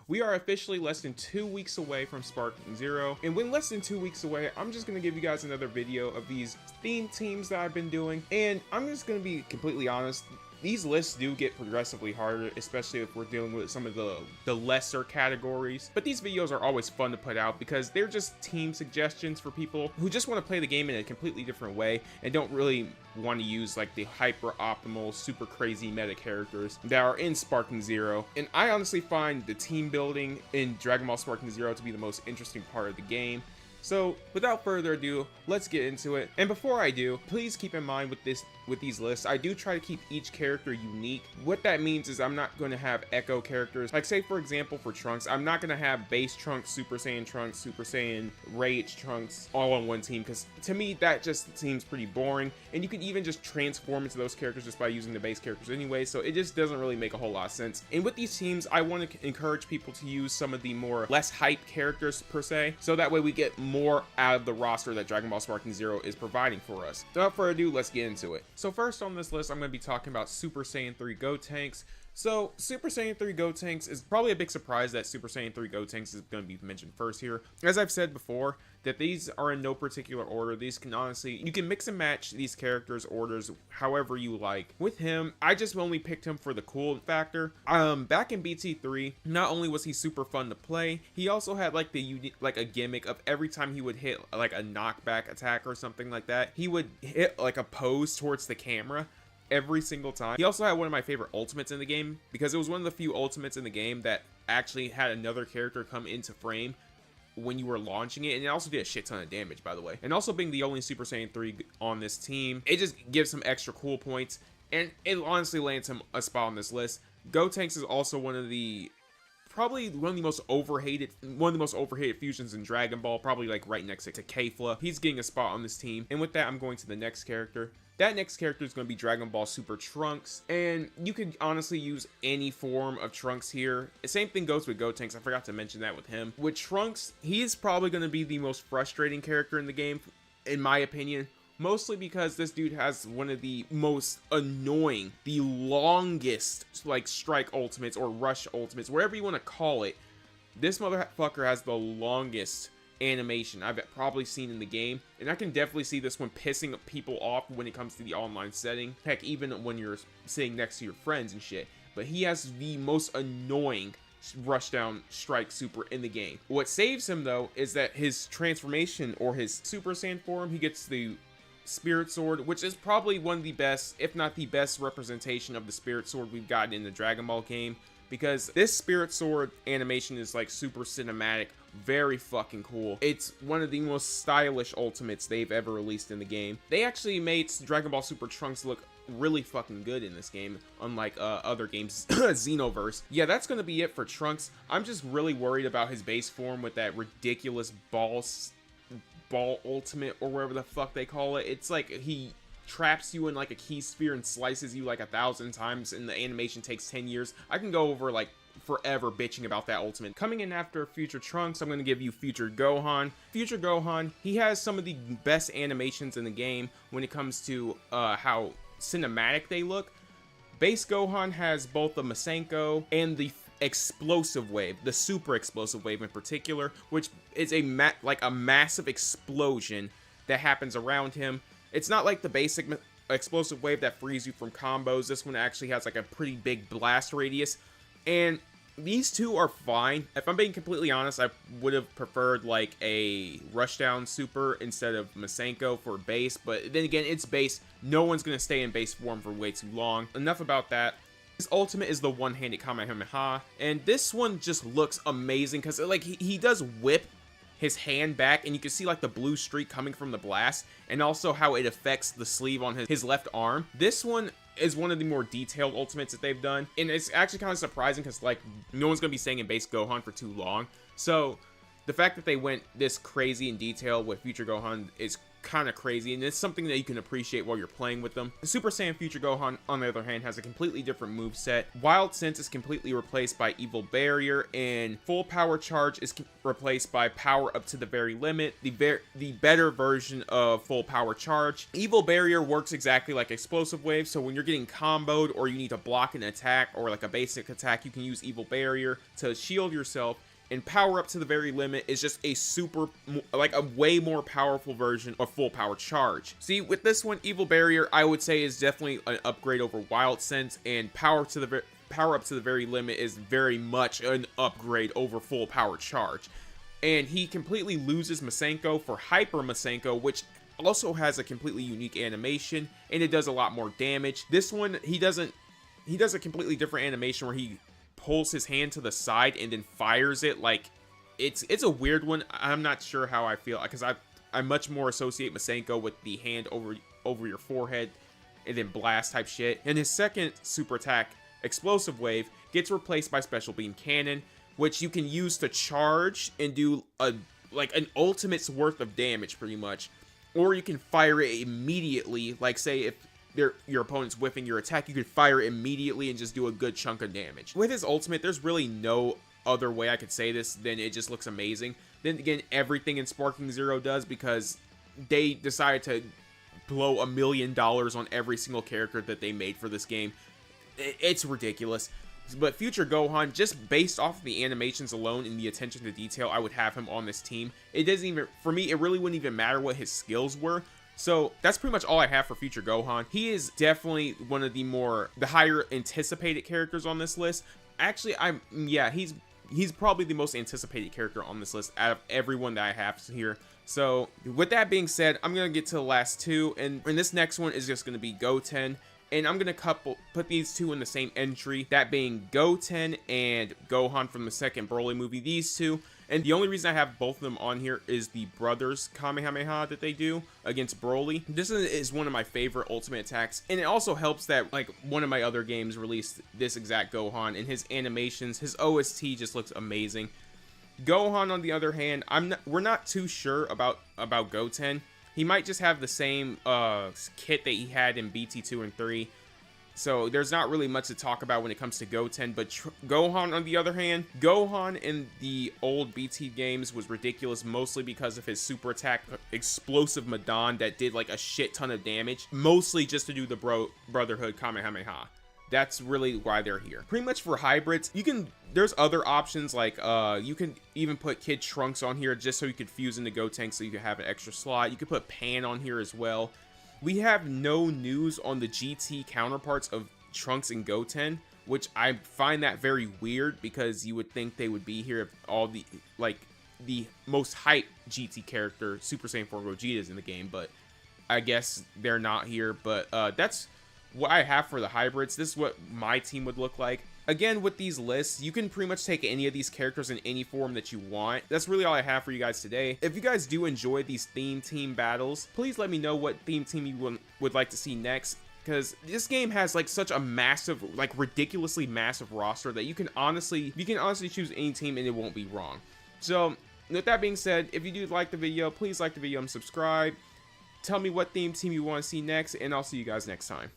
We are officially less than 2 weeks away from Sparking Zero, and when less than 2 weeks away, I'm just going to give you guys another video of these theme teams that I've been doing, and I'm just going to be completely honest. These lists do get progressively harder, especially if we're dealing with some of the lesser categories. But these videos are always fun to put out because they're just team suggestions for people who just want to play the game in a completely different way and don't really want to use like the hyper optimal, super crazy meta characters that are in Sparking Zero. And I honestly find the team building in Dragon Ball Sparking Zero to be the most interesting part of the game. So without further ado, let's get into it. And before I do, please keep in mind with these lists, I do try to keep each character unique. What that means is I'm not going to have echo characters. Like say for example for Trunks, I'm not going to have base Trunks, Super Saiyan Rage Trunks all on one team, because to me that just seems pretty boring. And you can even just transform into those characters just by using the base characters anyway, so it just doesn't really make a whole lot of sense. And with these teams, I want to encourage people to use some of the less hype characters per se, so that way we get more out of the roster that Dragon Ball Sparking Zero is providing for us. Without further ado, let's get into it. So first on this list, I'm going to be talking about Super Saiyan 3 Gotenks. So Super Saiyan 3 Gotenks is probably a big surprise that Super Saiyan 3 Gotenks is going to be mentioned first here. As I've said before, that these are in no particular order. These can honestly, you can mix and match these characters' orders however you like. With him, I just only picked him for the cool factor. Back in BT3, not only was he super fun to play, he also had like the unique, like a gimmick of every time he would hit like a knockback attack or something like that, he would hit like a pose towards the camera every single time. He also had one of my favorite ultimates in the game, because it was one of the few ultimates in the game that actually had another character come into frame when you were launching it, and it also did a shit ton of damage, by the way. And also being the only Super Saiyan 3 on this team, it just gives some extra cool points, and it honestly lands him a spot on this list. Gotenks is also probably one of the most overhated fusions in Dragon Ball, probably like right next to Kefla. He's getting a spot on this team. And with that, I'm going to the next character. That next character is going to be Dragon Ball Super Trunks, and you could honestly use any form of Trunks here. The same thing goes with Gotenks. I forgot to mention that with him. With Trunks, he is probably going to be the most frustrating character in the game, in my opinion. Mostly because this dude has one of the most annoying, the longest like strike ultimates or rush ultimates, whatever you want to call it. This motherfucker has the longest animation I've probably seen in the game, and I can definitely see this one pissing people off when it comes to the online setting. Heck, even when you're sitting next to your friends and shit. But he has the most annoying rushdown strike super in the game. What saves him though is that his transformation, or his Super Saiyan form, he gets the Spirit Sword, which is probably one of the best, if not the best representation of the Spirit Sword we've gotten in the Dragon Ball game, because this Spirit Sword animation is like super cinematic, very fucking cool. It's one of the most stylish ultimates they've ever released in the game. They actually made Dragon Ball Super Trunks look really fucking good in this game, unlike other games. Xenoverse. Yeah, that's gonna be it for Trunks. I'm just really worried about his base form with that ridiculous ball ultimate, or whatever the fuck they call it. It's like he traps you in like a key sphere and slices you like 1,000 times, and the animation takes 10 years. I can go over like forever bitching about that ultimate. Coming in after Future Trunks, I'm going to give you Future Gohan. Future Gohan, he has some of the best animations in the game when it comes to how cinematic they look. Base Gohan has both the Masenko and the explosive wave, the super explosive wave in particular, which is a massive explosion that happens around him. It's not like the basic explosive wave that frees you from combos. This one actually has like a pretty big blast radius, and these two are fine. If I'm being completely honest, I would have preferred like a rushdown super instead of Masenko for base, but then again, it's base. No one's gonna stay in base form for way too long. Enough about that. His ultimate is the one-handed Kamehameha, and this one just looks amazing because like he does whip his hand back, and you can see like the blue streak coming from the blast, and also how it affects the sleeve on his left arm. This one is one of the more detailed ultimates that they've done, and it's actually kind of surprising because like no one's gonna be staying in base Gohan for too long. So the fact that they went this crazy in detail with Future Gohan is kind of crazy, and it's something that you can appreciate while you're playing with them. The Super Saiyan Future Gohan, on the other hand, has a completely different moveset. Wild Sense is completely replaced by Evil Barrier, and Full Power Charge is replaced by Power Up to the Very Limit, the better version of Full Power Charge. Evil Barrier works exactly like Explosive Wave, so when you're getting comboed or you need to block an attack or like a basic attack, you can use Evil Barrier to shield yourself. And Power Up to the Very Limit is just a like a way more powerful version of Full Power Charge. See, with this one, Evil Barrier, I would say, is definitely an upgrade over Wild Sense, and Power Up to the Very Limit is very much an upgrade over Full Power Charge. And he completely loses Masenko for Hyper Masenko, which also has a completely unique animation, and it does a lot more damage. This one, he does a completely different animation where he pulls his hand to the side and then fires it. Like, it's a weird one. I'm not sure how I feel, because I much more associate Masenko with the hand over your forehead and then blast type shit. And his second super attack, Explosive Wave, gets replaced by Special Beam Cannon, which you can use to charge and do like an ultimate's worth of damage pretty much. Or you can fire it immediately, like say if your opponent's whiffing your attack, you could fire it immediately and just do a good chunk of damage. With his ultimate, there's really no other way I could say this than it just looks amazing. Then again, everything in Sparking Zero does, because they decided to blow $1 million on every single character that they made for this game. It's ridiculous. But Future Gohan, just based off of the animations alone and the attention to detail, I would have him on this team. It doesn't even, for me, it really wouldn't even matter what his skills were. So that's pretty much all I have for Future Gohan. He is definitely one of the higher anticipated characters on this list. Actually, he's probably the most anticipated character on this list out of everyone that I have here. So with that being said, I'm going to get to the last two, and this next one is just going to be Goten. And I'm going to put these two in the same entry, that being Goten and Gohan from the second Broly movie, these two. And the only reason I have both of them on here is the brothers Kamehameha that they do against Broly. This is one of my favorite ultimate attacks, and it also helps that like one of my other games released this exact Gohan, and his animations, his OST just looks amazing. Gohan, on the other hand, we're not too sure about Goten. He might just have the same kit that he had in BT2 and 3. So there's not really much to talk about when it comes to Goten. But Gohan, on the other hand, Gohan in the old BT games was ridiculous, mostly because of his super attack, Explosive Madan, that did like a shit ton of damage. Mostly just to do the Brotherhood Kamehameha. That's really why they're here. Pretty much for hybrids, there's other options, like you can even put Kid Trunks on here just so you could fuse into Gotenks so you can have an extra slot. You could put Pan on here as well. We have no news on the GT counterparts of Trunks and Goten, which I find that very weird, because you would think they would be here if all the most hype GT character, Super Saiyan 4 Gogeta, is in the game, but I guess they're not here. But that's what I have for the hybrids. This is what my team would look like. Again, with these lists, you can pretty much take any of these characters in any form that you want. That's really all I have for you guys today. If you guys do enjoy these theme team battles, please let me know what theme team you would like to see next, because this game has like such a massive, like ridiculously massive roster that you can honestly choose any team and it won't be wrong. So with that being said, if you do like the video, please like the video and subscribe. Tell me what theme team you want to see next, and I'll see you guys next time.